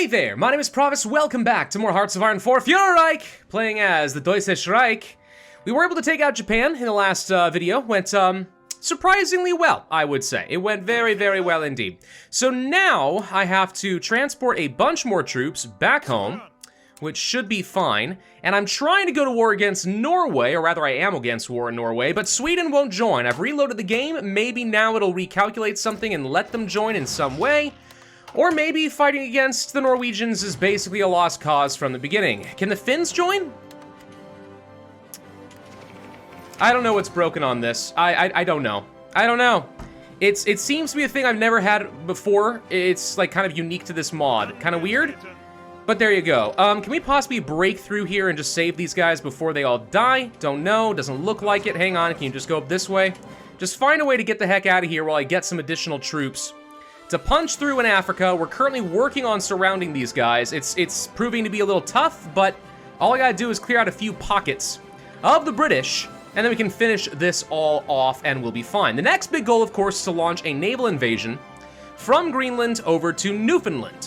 Hey there, my name is Pravus, welcome back to more Hearts of Iron 4 Führerreich, playing as the Deutsches Reich. We were able to take out Japan in the last video, went surprisingly well, I would say. It went very, very well indeed. So now I have to transport a bunch more troops back home, which should be fine, and I'm trying to go to war against Norway, or rather I am against war in Norway, but Sweden won't join. I've reloaded the game, maybe now it'll recalculate something and let them join in some way. Or maybe fighting against the Norwegians is basically a lost cause from the beginning. Can the Finns join? I don't know what's broken on this. I don't know. I don't know. It seems to be a thing I've never had before. It's like kind of unique to this mod. Kind of weird, but there you go. Can we possibly break through here and just save these guys before they all die? Don't know. Doesn't look like it. Hang on. Can you just go up this way? Just find a way to get the heck out of here while I get some additional troops to punch through in Africa. We're currently working on surrounding these guys. It's proving to be a little tough, but all I gotta do is clear out a few pockets of the British, and then we can finish this all off and we'll be fine. The next big goal, of course, is to launch a naval invasion from Greenland over to Newfoundland,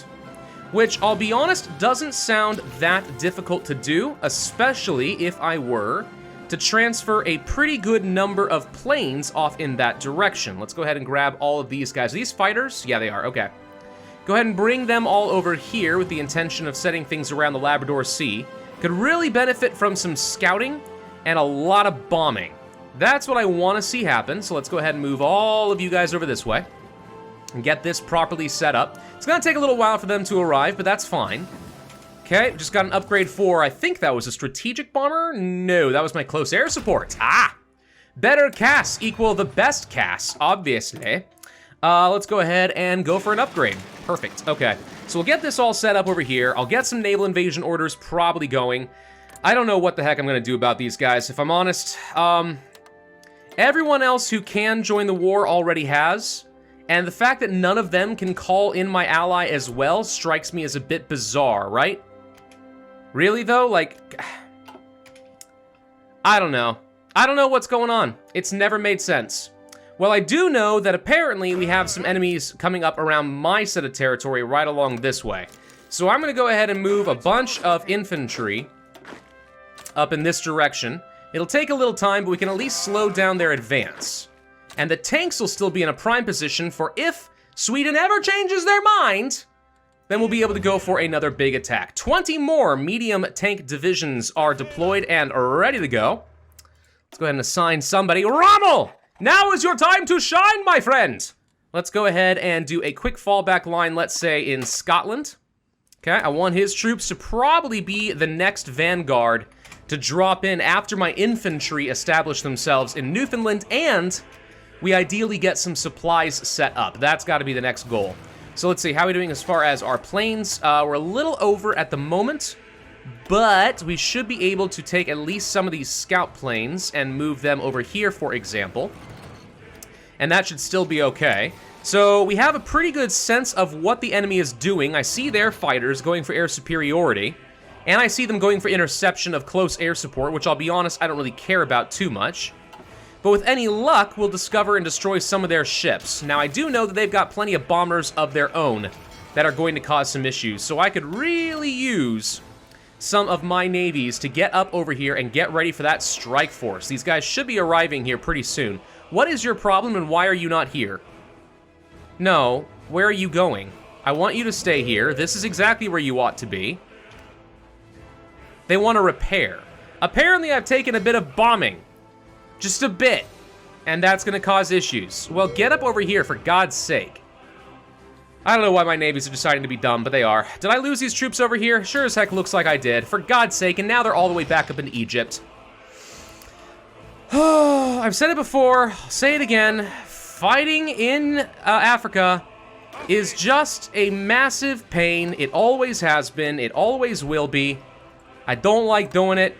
which, I'll be honest, doesn't sound that difficult to do, especially if I were to transfer a pretty good number of planes off in that direction. Let's go ahead and grab all of these guys. Are these fighters? Yeah, they are. Okay. Go ahead and bring them all over here with the intention of setting things around the Labrador Sea. Could really benefit from some scouting and a lot of bombing. That's what I want to see happen, so let's go ahead and move all of you guys over this way and get this properly set up. It's going to take a little while for them to arrive, but that's fine. Okay, just got an upgrade for, I think that was a strategic bomber? No, that was my close air support. Ah! Better CAS equal the best CAS, obviously. Let's go ahead and go for an upgrade. Perfect, okay. So we'll get this all set up over here. I'll get some naval invasion orders probably going. I don't know what the heck I'm gonna do about these guys, if I'm honest. Everyone else who can join the war already has, and the fact that none of them can call in my ally as well strikes me as a bit bizarre, right? Really, though? Like, I don't know. I don't know what's going on. It's never made sense. Well, I do know that apparently we have some enemies coming up around my set of territory right along this way. So I'm going to go ahead and move a bunch of infantry up in this direction. It'll take a little time, but we can at least slow down their advance. And the tanks will still be in a prime position for if Sweden ever changes their mind, then we'll be able to go for another big attack. 20 more medium tank divisions are deployed and ready to go. Let's go ahead and assign somebody. Rommel! Now is your time to shine, my friend! Let's go ahead and do a quick fallback line, let's say in Scotland. Okay, I want his troops to probably be the next vanguard to drop in after my infantry establish themselves in Newfoundland, and we ideally get some supplies set up. That's got to be the next goal. So let's see, how are we doing as far as our planes? We're a little over at the moment, but we should be able to take at least some of these scout planes and move them over here, for example. And that should still be okay. So we have a pretty good sense of what the enemy is doing. I see their fighters going for air superiority, and I see them going for interception of close air support, which I'll be honest, I don't really care about too much. But with any luck, we'll discover and destroy some of their ships. Now, I do know that they've got plenty of bombers of their own that are going to cause some issues, so I could really use some of my navies to get up over here and get ready for that strike force. These guys should be arriving here pretty soon. What is your problem and why are you not here? No, where are you going? I want you to stay here. This is exactly where you ought to be. They want to repair. Apparently, I've taken a bit of bombing. Just a bit. And that's gonna cause issues. Well, get up over here, for God's sake. I don't know why my navies are deciding to be dumb, but they are. Did I lose these troops over here? Sure as heck looks like I did. For God's sake, and now they're all the way back up in Egypt. I've said it before, I'll say it again. Fighting in Africa is just a massive pain. It always has been. It always will be. I don't like doing it.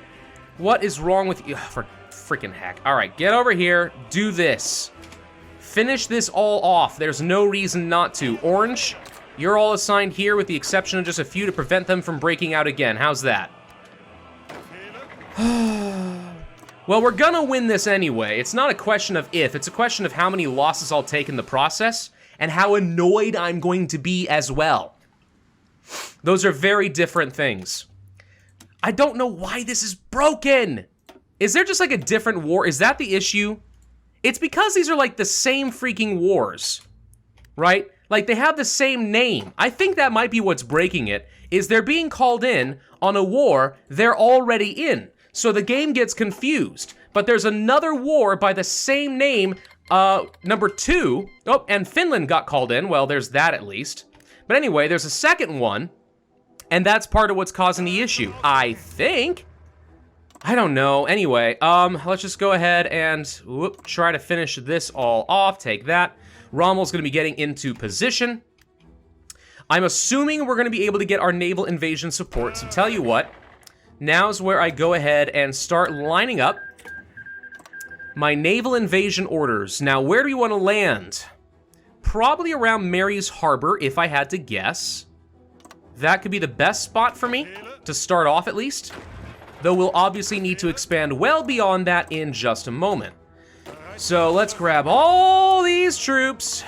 What is wrong with you? For freaking heck. All right, get over here. Do this. Finish this all off. There's no reason not to. Orange, you're all assigned here with the exception of just a few to prevent them from breaking out again. How's that? Well, we're gonna win this anyway. It's not a question of if, it's a question of how many losses I'll take in the process and how annoyed I'm going to be as well. Those are very different things. I don't know why this is broken. Is there just like a different war? Is that the issue? It's because these are like the same freaking wars, right? Like they have the same name. I think that might be what's breaking it, is they're being called in on a war they're already in. So the game gets confused. But there's another war by the same name, number 2. Oh, and Finland got called in. Well, there's that at least. But anyway, there's a second one, and that's part of what's causing the issue, I think. I don't know. Anyway, let's just go ahead and try to finish this all off. Take that. Rommel's going to be getting into position. I'm assuming we're going to be able to get our naval invasion support. So tell you what, now's where I go ahead and start lining up my naval invasion orders. Now, where do we want to land? Probably around Mary's Harbor, if I had to guess. That could be the best spot for me, to start off at least. Though we'll obviously need to expand well beyond that in just a moment. So let's grab all these troops,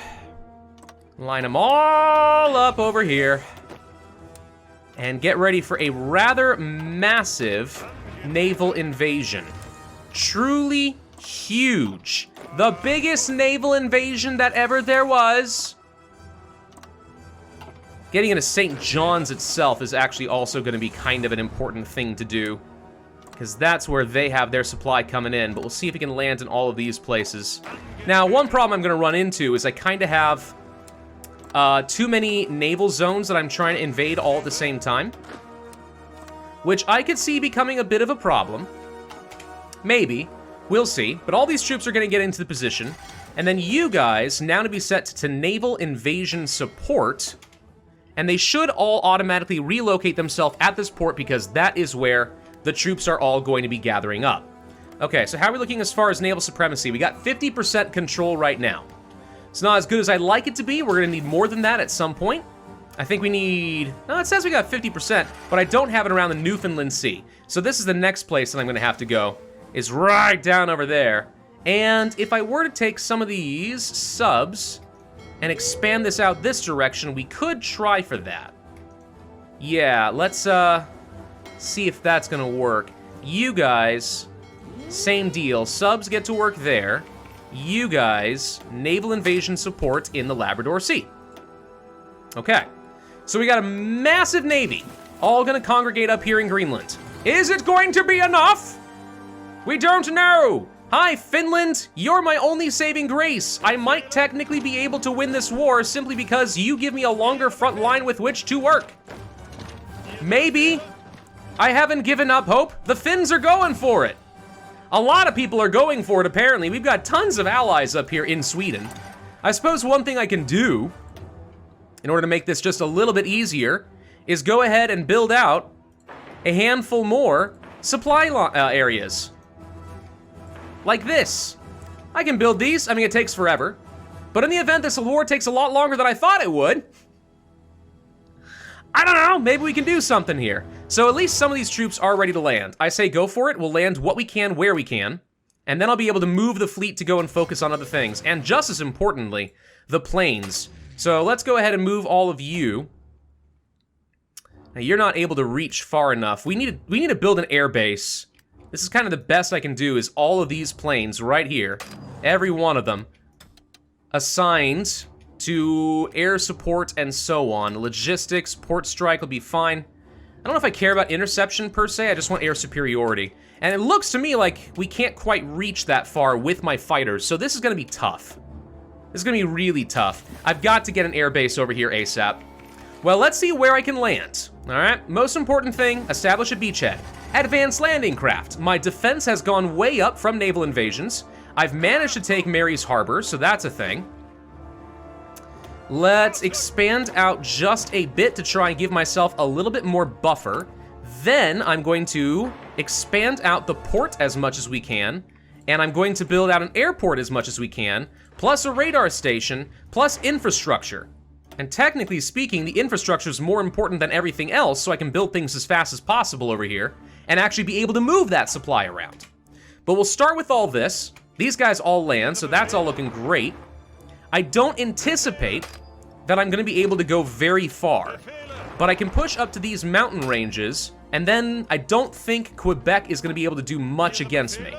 line them all up over here, and get ready for a rather massive naval invasion. Truly huge. The biggest naval invasion that ever there was. Getting into St. John's itself is actually also going to be kind of an important thing to do, because that's where they have their supply coming in, but we'll see if we can land in all of these places. Now, one problem I'm going to run into is I kind of have too many naval zones that I'm trying to invade all at the same time, which I could see becoming a bit of a problem. Maybe. We'll see. But all these troops are going to get into the position, and then you guys now to be set to naval invasion support, and they should all automatically relocate themselves at this port because that is where the troops are all going to be gathering up. Okay, so how are we looking as far as naval supremacy? We got 50% control right now. It's not as good as I'd like it to be. We're going to need more than that at some point. I think we need... No, it says we got 50%, but I don't have it around the Newfoundland Sea. So this is the next place that I'm going to have to go, is right down over there. And if I were to take some of these subs and expand this out this direction, we could try for that. Yeah, let's see if that's gonna work. You guys, same deal. Subs get to work there. You guys, naval invasion support in the Labrador Sea. Okay, so we got a massive navy, all gonna congregate up here in Greenland. Is it going to be enough? We don't know. Hi, Finland. You're my only saving grace. I might technically be able to win this war simply because you give me a longer front line with which to work. Maybe. I haven't given up hope. The Finns are going for it. A lot of people are going for it, apparently. We've got tons of allies up here in Sweden. I suppose one thing I can do, in order to make this just a little bit easier, is go ahead and build out a handful more supply areas. Like this. I can build these. I mean, it takes forever. But in the event this war takes a lot longer than I thought it would, I don't know, maybe we can do something here. So at least some of these troops are ready to land. I say go for it. We'll land what we can, where we can. And then I'll be able to move the fleet to go and focus on other things. And just as importantly, the planes. So let's go ahead and move all of you. Now, you're not able to reach far enough. We need to build an air base. This is kind of the best I can do, is all of these planes right here, every one of them, assigned to air support and so on. Logistics, port strike will be fine. I don't know if I care about interception per se, I just want air superiority. And it looks to me like we can't quite reach that far with my fighters, so this is gonna be tough. This is gonna be really tough. I've got to get an air base over here ASAP. Well, let's see where I can land. All right, most important thing, establish a beachhead. Advanced landing craft. My defense has gone way up from naval invasions. I've managed to take Mary's Harbor, so that's a thing. Let's expand out just a bit to try and give myself a little bit more buffer. Then I'm going to expand out the port as much as we can, and I'm going to build out an airport as much as we can, plus a radar station, plus infrastructure. And technically speaking, the infrastructure is more important than everything else, so I can build things as fast as possible over here and actually be able to move that supply around. But we'll start with all this. These guys all land, so that's all looking great. I don't anticipate that I'm going to be able to go very far. but I can push up to these mountain ranges, and then I don't think Quebec is going to be able to do much against me.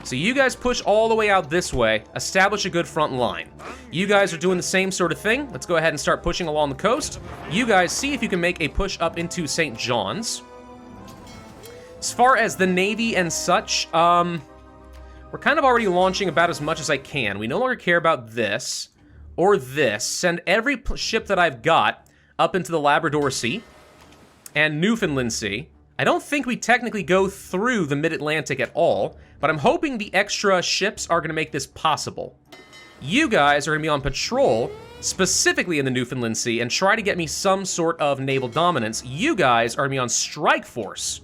So you guys push all the way out this way, establish a good front line. You guys are doing the same sort of thing. Let's go ahead and start pushing along the coast. You guys see if you can make a push up into St. John's. As far as the Navy and such, we're kind of already launching about as much as I can. We no longer care about this or this. Send every ship that I've got up into the Labrador Sea and Newfoundland Sea. I don't think we technically go through the Mid-Atlantic at all, but I'm hoping the extra ships are going to make this possible. You guys are going to be on patrol, specifically in the Newfoundland Sea, and try to get me some sort of naval dominance. You guys are going to be on strike force,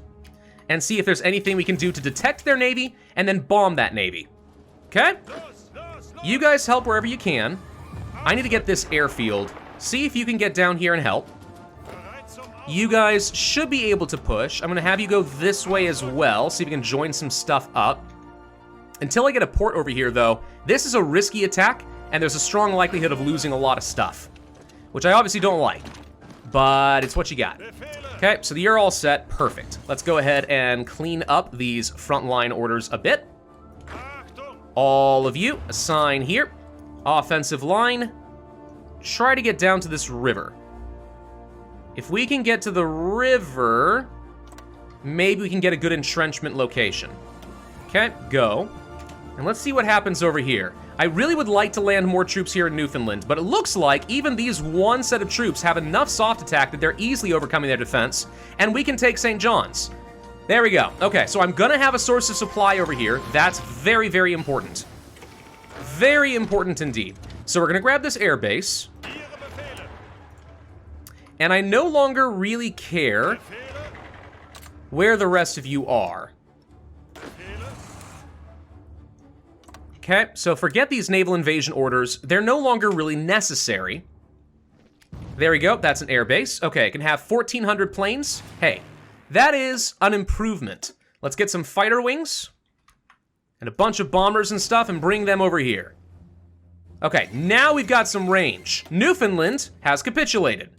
and see if there's anything we can do to detect their navy, and then bomb that navy. Okay? You guys help wherever you can. I need to get this airfield. See if you can get down here and help. You guys should be able to push. I'm going to have you go this way as well, see if you can join some stuff up. Until I get a port over here, though, this is a risky attack, and there's a strong likelihood of losing a lot of stuff, which I obviously don't like, but it's what you got. Okay, so you're all set. Perfect. Let's go ahead and clean up these frontline orders a bit. All of you, assign here. Offensive line. Try to get down to this river. If we can get to the river, maybe we can get a good entrenchment location. Okay, go. And let's see what happens over here. I really would like to land more troops here in Newfoundland, but it looks like even these one set of troops have enough soft attack that they're easily overcoming their defense, and we can take St. John's. There we go. Okay, so I'm gonna have a source of supply over here. That's very, very important. Very important indeed. So we're gonna grab this air base. And I no longer really care where the rest of you are. Okay, so forget these naval invasion orders. They're no longer really necessary. There we go, that's an air base. Okay, it can have 1,400 planes. Hey, that is an improvement. Let's get some fighter wings and a bunch of bombers and stuff and bring them over here. Okay, now we've got some range. Newfoundland has capitulated.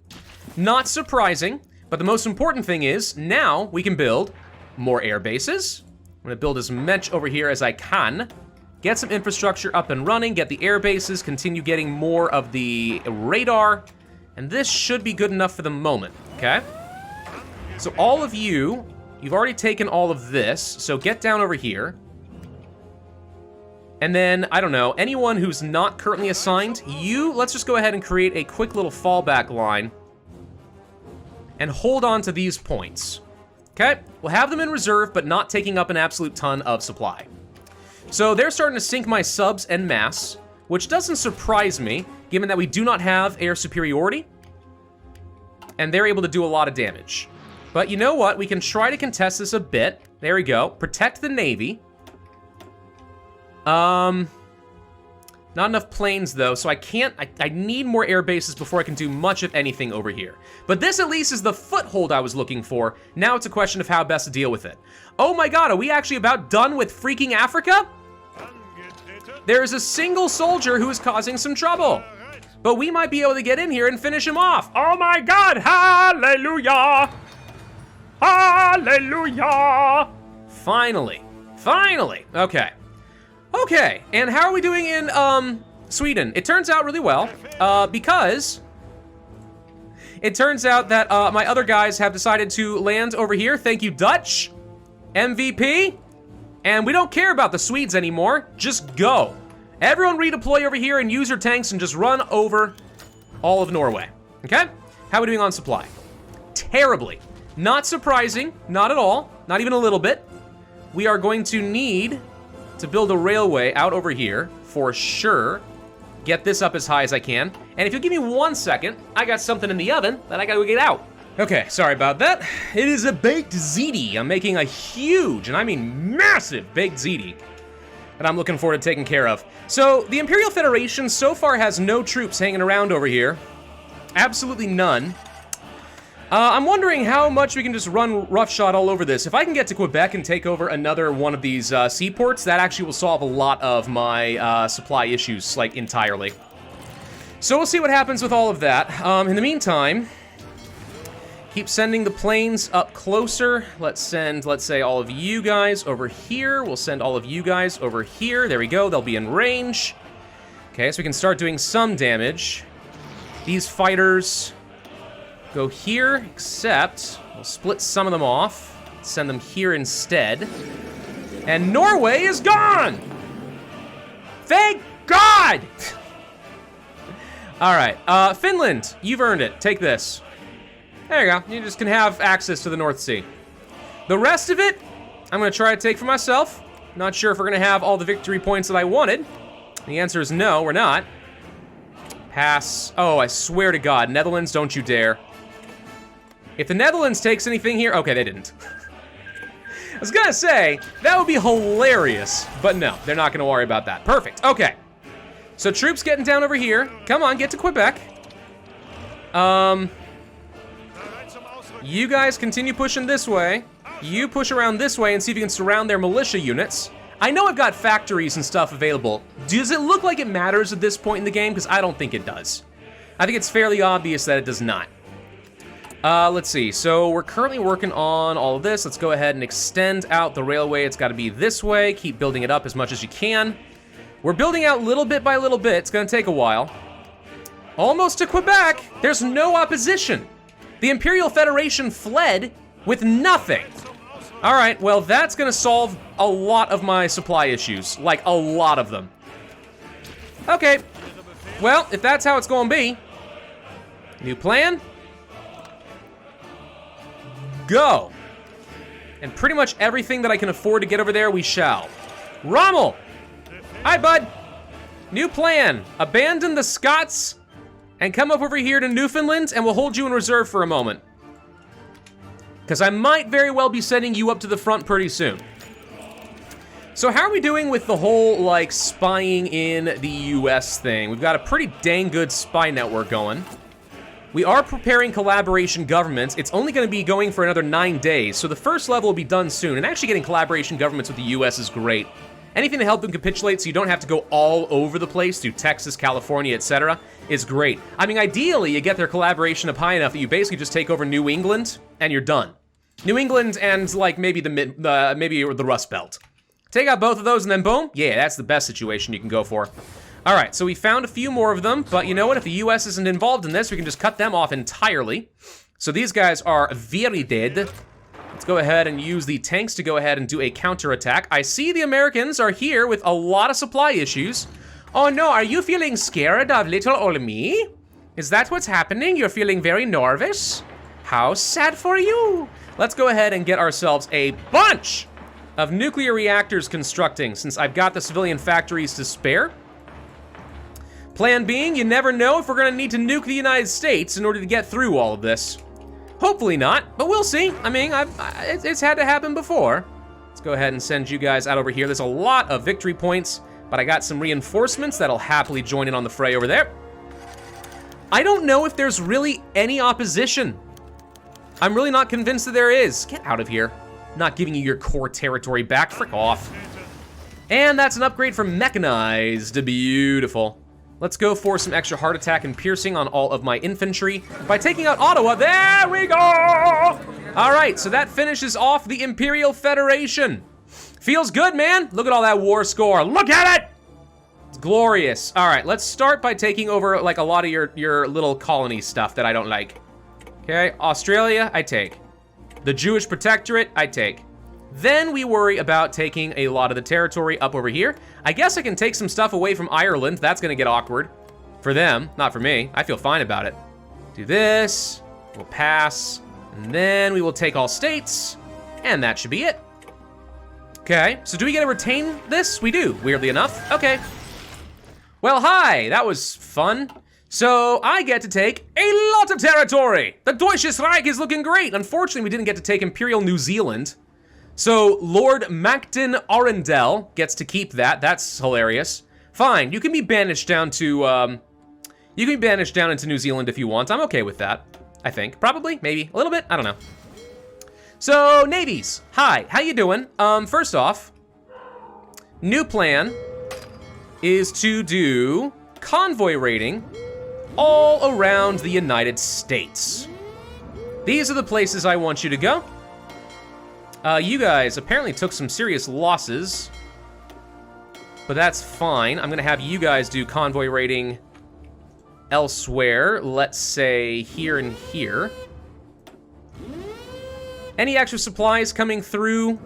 Not surprising, but the most important thing is now we can build more air bases. I'm gonna build as much over here as I can. Get some infrastructure up and running, get the air bases, continue getting more of the radar, and this should be good enough for the moment, okay? So all of you, you've already taken all of this, so get down over here. And then, I don't know, anyone who's not currently assigned, let's just go ahead and create a quick little fallback line and hold on to these points. Okay, we'll have them in reserve, but not taking up an absolute ton of supply. So they're starting to sink my subs en masse, which doesn't surprise me, given that we do not have air superiority, and they're able to do a lot of damage. But you know what? We can try to contest this a bit. There we go. Protect the Navy. Not enough planes, though, so I can't... I need more air bases before I can do much of anything over here. But this, at least, is the foothold I was looking for. Now it's a question of how best to deal with it. Oh my god, are we actually about done with freaking Africa? There is a single soldier who is causing some trouble. But we might be able to get in here and finish him off. Oh my god, hallelujah! Hallelujah! Finally. Finally. Okay. Okay, and how are we doing in, Sweden? It turns out really well, because it turns out that, my other guys have decided to land over here. Thank you, Dutch. MVP. And we don't care about the Swedes anymore. Just go. Everyone redeploy over here and use your tanks and just run over all of Norway. Okay? How are we doing on supply? Terribly. Not surprising. Not at all. Not even a little bit. We are going to need to build a railway out over here, for sure. Get this up as high as I can. And if you give me 1 second, I got something in the oven that I gotta get out. Okay, sorry about that. It is a baked ziti. I'm making a huge, and I mean massive, baked ziti that I'm looking forward to taking care of. So, the Imperial Federation so far has no troops hanging around over here. Absolutely none. I'm wondering how much we can just run roughshod all over this. If I can get to Quebec and take over another one of these seaports, that actually will solve a lot of my supply issues, like, entirely. So we'll see what happens with all of that. In the meantime, Keep sending the planes up closer. Let's send, let's say, all of you guys over here. We'll send all of you guys over here. There we go. They'll be in range. Okay, so we can start doing some damage. These fighters go here, except we'll split some of them off. Send them here instead. And Norway is gone! Thank God! All right, Finland, you've earned it. Take this. There you go. You just can have access to the North Sea. The rest of it, I'm gonna try to take for myself. Not sure if we're gonna have all the victory points that I wanted. The answer is no, we're not. Pass. Oh, I swear to God, Netherlands, don't you dare. If the Netherlands takes anything here, okay, they didn't. I was gonna say, that would be hilarious, but no, they're not gonna worry about that. Perfect, okay. So troops getting down over here. Come on, get to Quebec. You guys continue pushing this way. You push around this way and see if you can surround their militia units. I know I've got factories and stuff available. Does it look like it matters at this point in the game? Because I don't think it does. I think it's fairly obvious that it does not. Let's see. So we're currently working on all of this. Let's go ahead and extend out the railway. It's got to be this way. Keep building it up as much as you can. We're building out little bit by little bit. It's going to take a while. Almost to Quebec. There's no opposition. The Imperial Federation fled with nothing. All right, well, that's gonna solve a lot of my supply issues. Like, a lot of them. Okay, well, if that's how it's gonna be, new plan, go. And pretty much everything that I can afford to get over there, we shall. Rommel! Hi, bud. New plan, abandon the Scots and come up over here to Newfoundland, and we'll hold you in reserve for a moment. Because I might very well be sending you up to the front pretty soon. So how are we doing with the whole, like, spying in the US thing? We've got a pretty dang good spy network going. We are preparing collaboration governments. It's only going to be going for another 9 days, so the first level will be done soon. And actually getting collaboration governments with the US is great. Anything to help them capitulate so you don't have to go all over the place to Texas, California, etc. is great. I mean, ideally, you get their collaboration up high enough that you basically just take over New England and you're done. New England and, like, maybe the Rust Belt. Take out both of those and then boom. Yeah, that's the best situation you can go for. All right, so we found a few more of them, but you know what? If the US isn't involved in this, we can just cut them off entirely. So these guys are very dead. Let's go ahead and use the tanks to go ahead and do a counterattack. I see the Americans are here with a lot of supply issues. Oh no, are you feeling scared of little old me? Is that what's happening? You're feeling very nervous? How sad for you. Let's go ahead and get ourselves a bunch of nuclear reactors constructing, since I've got the civilian factories to spare. Plan being, you never know if we're gonna need to nuke the United States in order to get through all of this. Hopefully not, but we'll see. I mean, it's had to happen before. Let's go ahead and send you guys out over here. There's a lot of victory points, but I got some reinforcements that'll happily join in on the fray over there. I don't know if there's really any opposition. I'm really not convinced that there is. Get out of here. I'm not giving you your core territory back. Frick off. And that's an upgrade from mechanized. Beautiful. Let's go for some extra heart attack and piercing on all of my infantry by taking out Ottawa. There we go! All right, so that finishes off the Imperial Federation. Feels good, man. Look at all that war score. Look at it! It's glorious. All right, let's start by taking over, like, a lot of your little colony stuff that I don't like. Okay, Australia, I take. The Jewish Protectorate, I take. Then we worry about taking a lot of the territory up over here. I guess I can take some stuff away from Ireland. That's gonna get awkward. For them, not for me. I feel fine about it. Do this, we'll pass, and then we will take all states, and that should be it. Okay, so do we get to retain this? We do, weirdly enough. Okay. Well, hi, that was fun. So I get to take a lot of territory. The Deutsches Reich is looking great. Unfortunately, we didn't get to take Imperial New Zealand. So Lord Macton Arundel gets to keep that. That's hilarious. Fine, you can be banished down to, into New Zealand if you want. I'm okay with that, I think. Probably, maybe, a little bit, I don't know. So, navies, hi, how you doing? First off, new plan is to do convoy raiding all around the United States. These are the places I want you to go. You guys apparently took some serious losses, but that's fine. I'm gonna have you guys do convoy raiding elsewhere. Let's say here and here. Any extra supplies coming through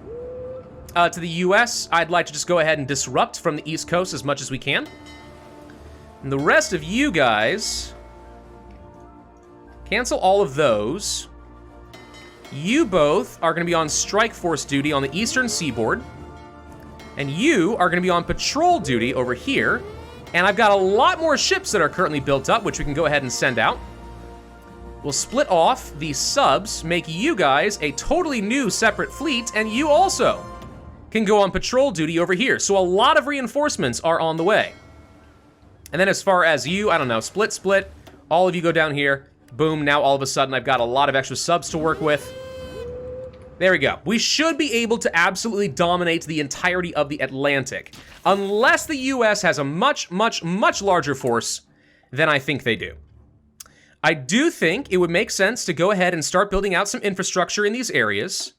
to the US, I'd like to just go ahead and disrupt from the East Coast as much as we can. And the rest of you guys, cancel all of those. You both are going to be on strike force duty on the eastern seaboard. And you are going to be on patrol duty over here. And I've got a lot more ships that are currently built up, which we can go ahead and send out. We'll split off the subs, make you guys a totally new separate fleet, and you also can go on patrol duty over here. So a lot of reinforcements are on the way. And then as far as you, I don't know, split, all of you go down here. Boom, now all of a sudden I've got a lot of extra subs to work with. There we go. We should be able to absolutely dominate the entirety of the Atlantic. Unless the US has a much, much, much larger force than I think they do. I do think it would make sense to go ahead and start building out some infrastructure in these areas.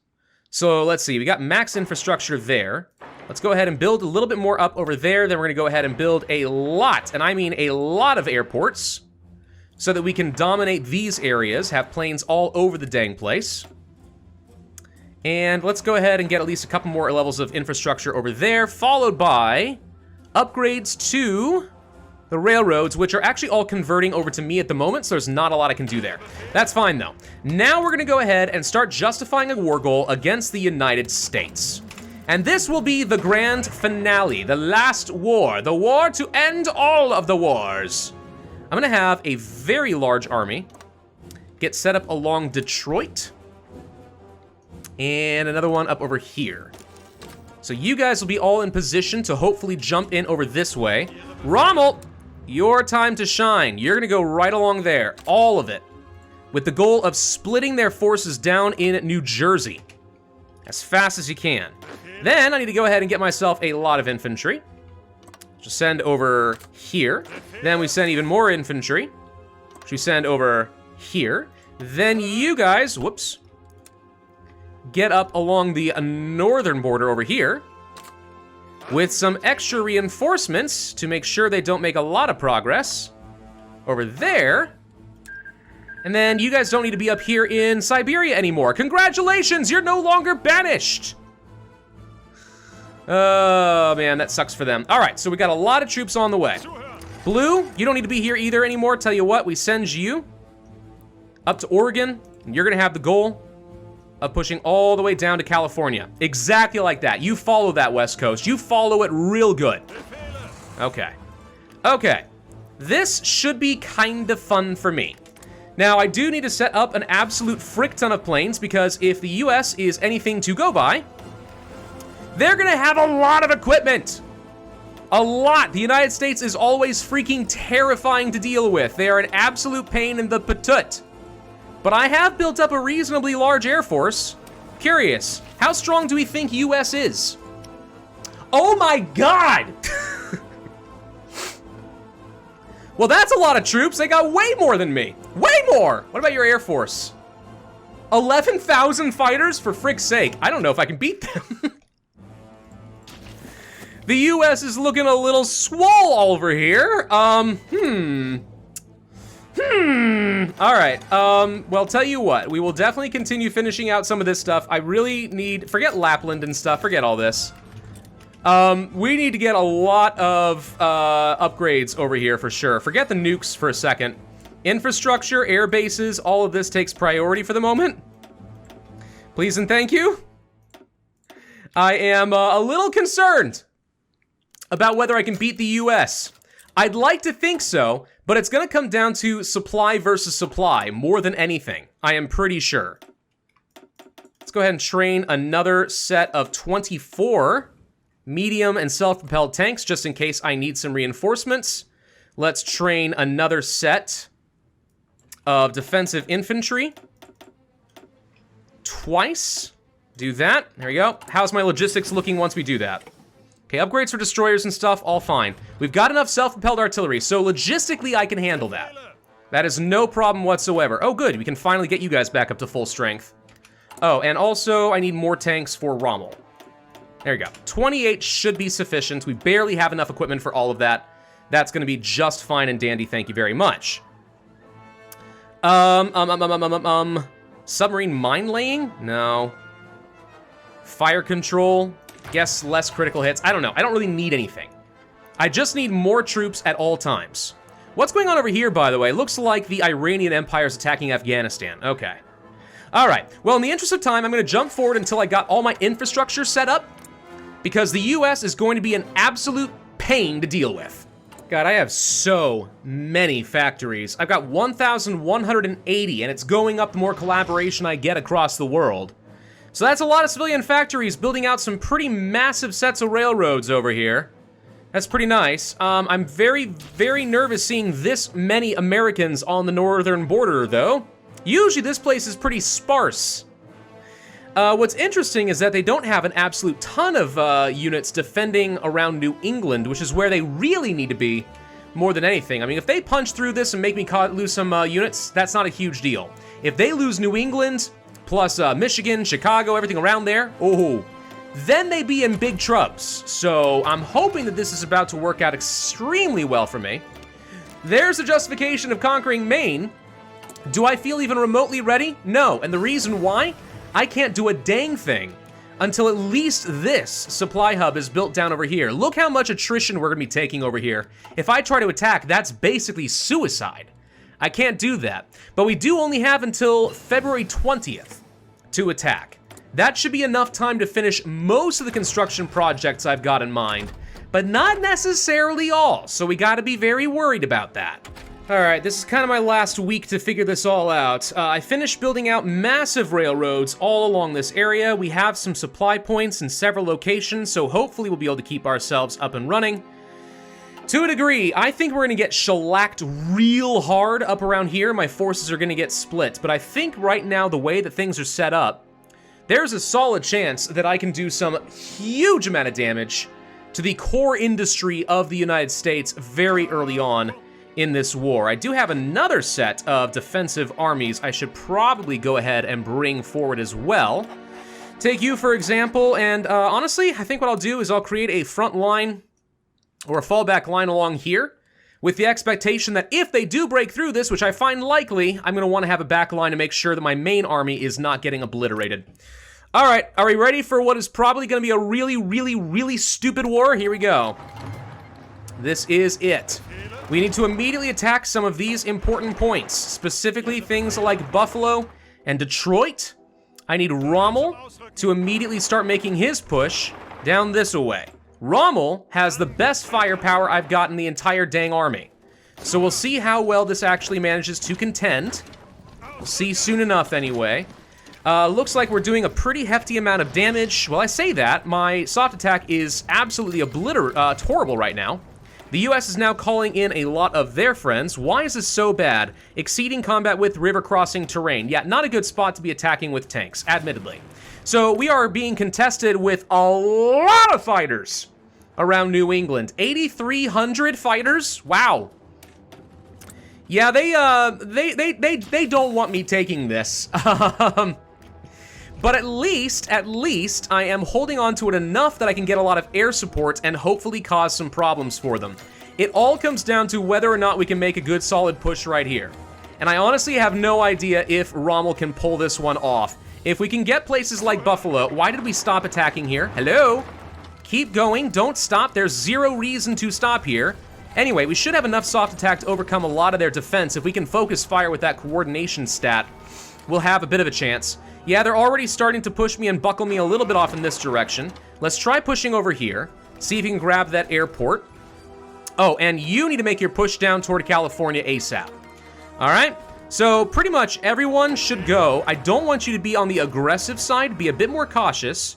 So let's see, we got max infrastructure there. Let's go ahead and build a little bit more up over there. Then we're gonna go ahead and build a lot, and I mean a lot of airports, so that we can dominate these areas, have planes all over the dang place. And let's go ahead and get at least a couple more levels of infrastructure over there, followed by upgrades to the railroads, which are actually all converting over to me at the moment, so there's not a lot I can do there. That's fine, though. Now we're gonna go ahead and start justifying a war goal against the United States. And this will be the grand finale, the last war, the war to end all of the wars. I'm gonna have a very large army get set up along Detroit, and another one up over here. So you guys will be all in position to hopefully jump in over this way. Rommel, your time to shine. You're gonna go right along there, all of it, with the goal of splitting their forces down in New Jersey as fast as you can. Then I need to go ahead and get myself a lot of infantry. Just send over here. Then we send even more infantry, which we send over here. Then you guys, whoops, get up along the northern border over here with some extra reinforcements to make sure they don't make a lot of progress over there. And then you guys don't need to be up here in Siberia anymore. Congratulations, you're no longer banished. Oh man, that sucks for them. All right, so we got a lot of troops on the way. Blue, you don't need to be here either anymore. Tell you what, we send you up to Oregon, and you're gonna have the goal of pushing all the way down to California. Exactly like that. You follow that West Coast. You follow it real good. Okay. Okay. This should be kind of fun for me. Now, I do need to set up an absolute frick ton of planes, because if the US is anything to go by, they're gonna have a lot of equipment. A lot. The United States is always freaking terrifying to deal with. They are an absolute pain in the patut. But I have built up a reasonably large air force. Curious, how strong do we think US is? Oh my God! Well, that's a lot of troops. They got way more than me. Way more! What about your air force? 11,000 fighters? For frick's sake. I don't know if I can beat them. The US is looking a little swole over here. All right, well, tell you what, we will definitely continue finishing out some of this stuff. I really need, forget Lapland and stuff, forget all this. We need to get a lot of, upgrades over here for sure. Forget the nukes for a second. Infrastructure, air bases, all of this takes priority for the moment. Please and thank you. I am, a little concerned about whether I can beat the US. I'd like to think so, but it's gonna come down to supply versus supply more than anything. I am pretty sure. Let's go ahead and train another set of 24 medium and self-propelled tanks just in case I need some reinforcements. Let's train another set of defensive infantry. Twice. Do that. There we go. How's my logistics looking once we do that? Okay, upgrades for destroyers and stuff, all fine. We've got enough self-propelled artillery, so logistically I can handle that. That is no problem whatsoever. Oh, good. We can finally get you guys back up to full strength. Oh, and also, I need more tanks for Rommel. There you go. 28 should be sufficient. We barely have enough equipment for all of that. That's going to be just fine and dandy. Thank you very much. Submarine mine laying? No. Fire control? Guess less critical hits. I don't know. I don't really need anything. I just need more troops at all times. What's going on over here, by the way? Looks like the Iranian Empire is attacking Afghanistan. Okay. All right. Well, in the interest of time, I'm going to jump forward until I got all my infrastructure set up, because the U.S. is going to be an absolute pain to deal with. God, I have so many factories. I've got 1,180, and it's going up the more collaboration I get across the world. So that's a lot of civilian factories building out some pretty massive sets of railroads over here. That's pretty nice. I'm very, very nervous seeing this many Americans on the northern border, though. Usually this place is pretty sparse. What's interesting is that they don't have an absolute ton of units defending around New England, which is where they really need to be more than anything. I mean, if they punch through this and make me lose some units, that's not a huge deal. If they lose New England, plus Michigan, Chicago, everything around there, oh, then they'd be in big troubles. So I'm hoping that this is about to work out extremely well for me. There's the justification of conquering Maine. Do I feel even remotely ready? No, and the reason why? I can't do a dang thing until at least this supply hub is built down over here. Look how much attrition we're gonna be taking over here. If I try to attack, that's basically suicide. I can't do that. But we do only have until February 20th to attack. That should be enough time to finish most of the construction projects I've got in mind, but not necessarily all, so we gotta be very worried about that. All right, this is kind of my last week to figure this all out. I finished building out massive railroads all along this area. We have some supply points in several locations, so hopefully we'll be able to keep ourselves up and running. To a degree, I think we're gonna get shellacked real hard up around here. My forces are gonna get split, but I think right now the way that things are set up, there's a solid chance that I can do some huge amount of damage to the core industry of the United States very early on in this war. I do have another set of defensive armies I should probably go ahead and bring forward as well. Take you, for example, and honestly, I think what I'll do is I'll create a front line or a fallback line along here with the expectation that if they do break through this, which I find likely, I'm going to want to have a back line to make sure that my main army is not getting obliterated. All right, are we ready for what is probably going to be a really, really, really stupid war? Here we go. This is it. We need to immediately attack some of these important points, specifically things like Buffalo and Detroit. I need Rommel to immediately start making his push down this way. Rommel has the best firepower I've got in the entire dang army. So we'll see how well this actually manages to contend. We'll see soon enough anyway. Looks like we're doing a pretty hefty amount of damage. Well, I say that. My soft attack is absolutely horrible right now. The US is now calling in a lot of their friends. Why is this so bad? Exceeding combat with river crossing terrain. Yeah, not a good spot to be attacking with tanks, admittedly. So we are being contested with a lot of fighters around New England. 8,300 fighters? Wow. Yeah, they don't want me taking this. But at least, I am holding on to it enough that I can get a lot of air support and hopefully cause some problems for them. It all comes down to whether or not we can make a good solid push right here. And I honestly have no idea if Rommel can pull this one off. If we can get places like Buffalo, why did we stop attacking here? Hello? Keep going, don't stop, there's zero reason to stop here. Anyway, we should have enough soft attack to overcome a lot of their defense. If we can focus fire with that coordination stat, we'll have a bit of a chance. Yeah, they're already starting to push me and buckle me a little bit off in this direction. Let's try pushing over here. See if you can grab that airport. Oh, and you need to make your push down toward California ASAP. All right, so pretty much everyone should go. I don't want you to be on the aggressive side. Be a bit more cautious.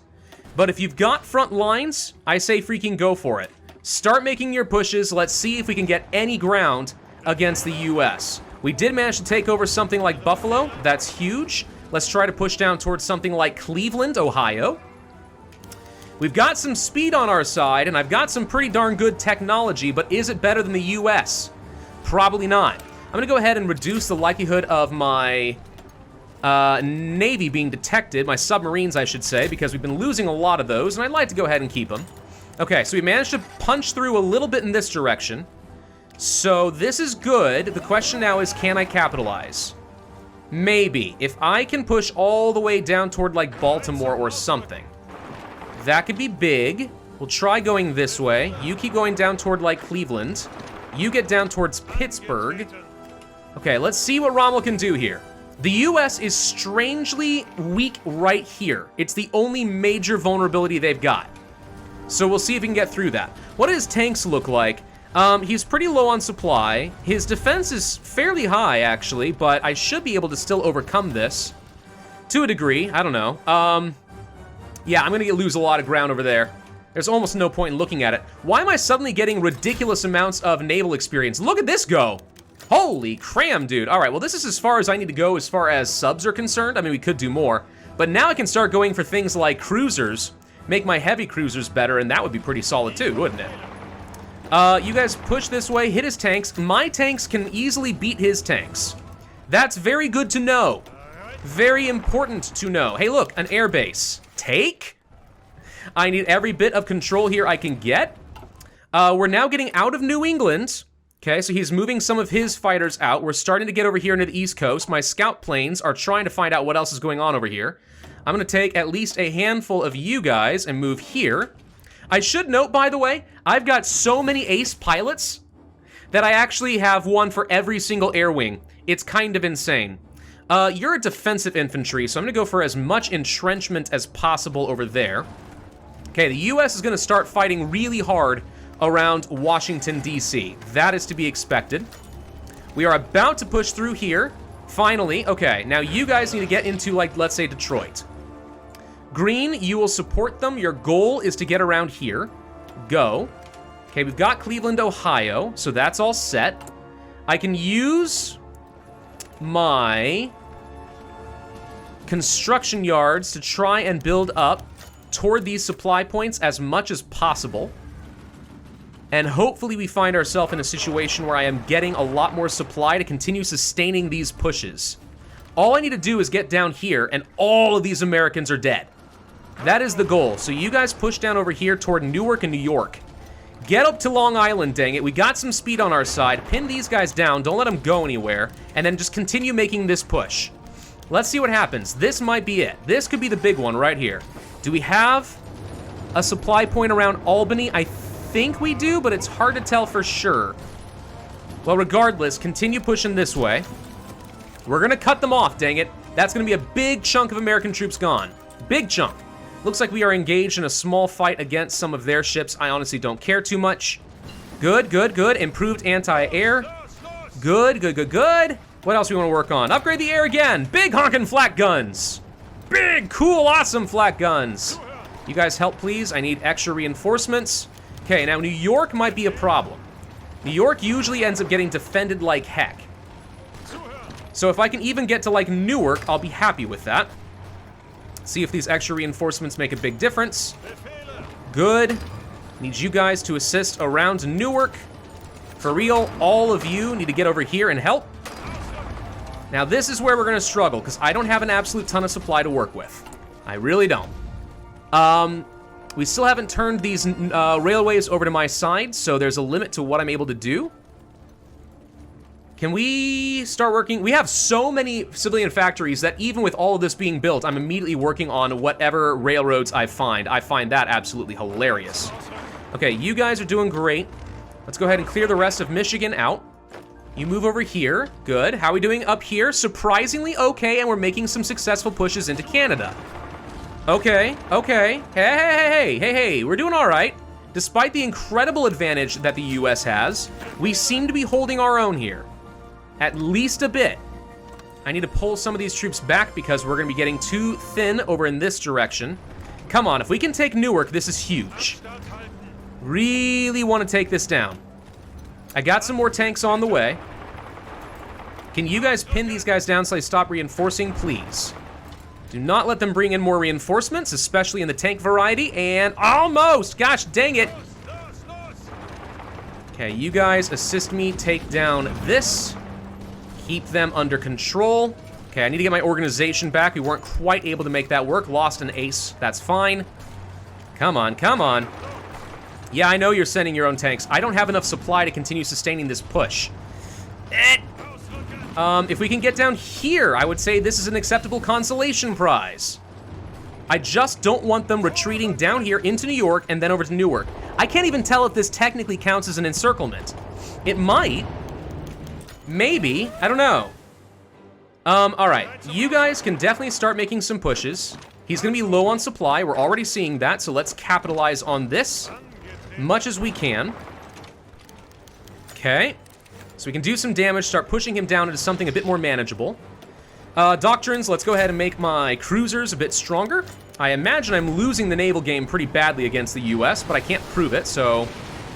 But if you've got front lines, I say freaking go for it. Start making your pushes. Let's see if we can get any ground against the US. We did manage to take over something like Buffalo. That's huge. Let's try to push down towards something like Cleveland, Ohio. We've got some speed on our side, and I've got some pretty darn good technology, but is it better than the US? Probably not. gonna go ahead and reduce the likelihood of my Navy being detected, my submarines, I should say, because we've been losing a lot of those, and I'd like to go ahead and keep them. Okay, so we managed to punch through a little bit in this direction. So this is good. The question now is, can I capitalize? Maybe. If I can push all the way down toward, like, Baltimore or something, that could be big. We'll try going this way. You keep going down toward, like, Cleveland. You get down towards Pittsburgh. Okay, let's see what Rommel can do here. The US is strangely weak right here. It's the only major vulnerability they've got. So we'll see if we can get through that. What do his tanks look like? He's pretty low on supply. His defense is fairly high, actually, but I should be able to still overcome this. To a degree, I don't know. Yeah, I'm gonna lose a lot of ground over there. There's almost no point in looking at it. Why am I suddenly getting ridiculous amounts of naval experience? Look at this go! Holy cram, dude. All right, well, this is as far as I need to go as far as subs are concerned. I mean, we could do more. But now I can start going for things like cruisers, make my heavy cruisers better, and that would be pretty solid too, wouldn't it? You guys push this way, hit his tanks. My tanks can easily beat his tanks. That's very good to know. Very important to know. Hey, look, an air base. Take? I need every bit of control here I can get. We're now getting out of New England. Okay, so he's moving some of his fighters out. We're starting to get over here into the East Coast. My scout planes are trying to find out what else is going on over here. I'm gonna take at least a handful of you guys and move here. I should note, by the way, I've got so many ace pilots that I actually have one for every single air wing. It's kind of insane. You're a defensive infantry, so I'm gonna go for as much entrenchment as possible over there. Okay, the US is gonna start fighting really hard around Washington, D.C. That is to be expected. We are about to push through here. Finally, okay, now you guys need to get into, like, let's say Detroit. Green, you will support them. Your goal is to get around here. Go. Okay, we've got Cleveland, Ohio, so that's all set. I can use my construction yards to try and build up toward these supply points as much as possible. And hopefully we find ourselves in a situation where I am getting a lot more supply to continue sustaining these pushes. All I need to do is get down here, and all of these Americans are dead. That is the goal. So you guys push down over here toward Newark and New York. Get up to Long Island, dang it. We got some speed on our side. Pin these guys down. Don't let them go anywhere. And then just continue making this push. Let's see what happens. This might be it. This could be the big one right here. Do we have a supply point around Albany? I think we do, but it's hard to tell for sure. Well, regardless, continue pushing this way. We're gonna cut them off, dang it. That's gonna be a big chunk of American troops gone. Big chunk. Looks like we are engaged in a small fight against some of their ships. I honestly don't care too much. Good, good, good. Improved anti-air. Good, good, good, good. What else do we want to work on? Upgrade the air again. Big honkin' flak guns. Big, cool, awesome flak guns. You guys help, please. I need extra reinforcements. Okay, now New York might be a problem. New York usually ends up getting defended like heck. So if I can even get to, like, Newark, I'll be happy with that. See if these extra reinforcements make a big difference. Good. Need you guys to assist around Newark. For real, all of you need to get over here and help. Now this is where we're gonna struggle, because I don't have an absolute ton of supply to work with. I really don't. We still haven't turned these railways over to my side, so there's a limit to what I'm able to do. Can we start working? We have so many civilian factories that even with all of this being built, I'm immediately working on whatever railroads I find. I find that absolutely hilarious. Okay, you guys are doing great. Let's go ahead and clear the rest of Michigan out. You move over here. Good. How are we doing up here? Surprisingly okay, and we're making some successful pushes into Canada. Okay, okay. Hey, we're doing all right. Despite the incredible advantage that the US has, we seem to be holding our own here. At least a bit. I need to pull some of these troops back because we're gonna be getting too thin over in this direction. Come on, if we can take Newark, this is huge. Really want to take this down. I got some more tanks on the way. Can you guys pin these guys down so they stop reinforcing, please? Do not let them bring in more reinforcements, especially in the tank variety, and almost, gosh dang it. Okay, you guys assist me take down this. Keep them under control. Okay, I need to get my organization back. We weren't quite able to make that work. Lost an ace. That's fine. Come on, come on. Yeah, I know you're sending your own tanks. I don't have enough supply to continue sustaining this push. If we can get down here, I would say this is an acceptable consolation prize. I just don't want them retreating down here into New York and then over to Newark. I can't even tell if this technically counts as an encirclement. It might. Maybe. I don't know. All right. You guys can definitely start making some pushes. He's going to be low on supply. We're already seeing that, so let's capitalize on this much as we can. Okay. So we can do some damage, start pushing him down into something a bit more manageable. Doctrines, let's go ahead and make my cruisers a bit stronger. I imagine I'm losing the naval game pretty badly against the US, but I can't prove it, so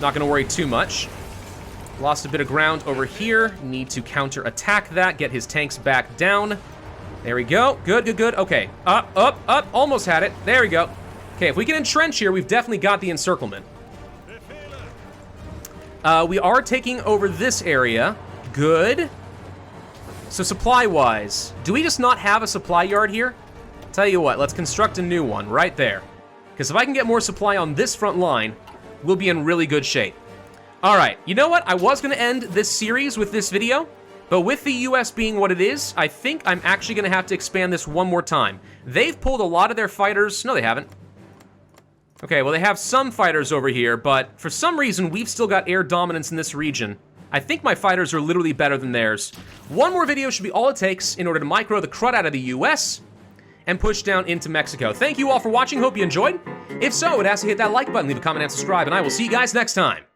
not going to worry too much. Lost a bit of ground over here. Need to counter-attack that, get his tanks back down. There we go. Good, good, good. Okay. Up, up, up. Almost had it. There we go. Okay, if we can entrench here, we've definitely got the encirclement. We are taking over this area. Good. So supply-wise, do we just not have a supply yard here? Tell you what, let's construct a new one right there. Because if I can get more supply on this front line, we'll be in really good shape. All right, you know what? I was going to end this series with this video, but with the US being what it is, I think I'm actually going to have to expand this one more time. They've pulled a lot of their fighters. No, they haven't. Okay, well, they have some fighters over here, but for some reason, we've still got air dominance in this region. I think my fighters are literally better than theirs. One more video should be all it takes in order to micro the crud out of the US and push down into Mexico. Thank you all for watching. Hope you enjoyed. If so, I'd ask you to hit that like button, leave a comment, and subscribe, and I will see you guys next time.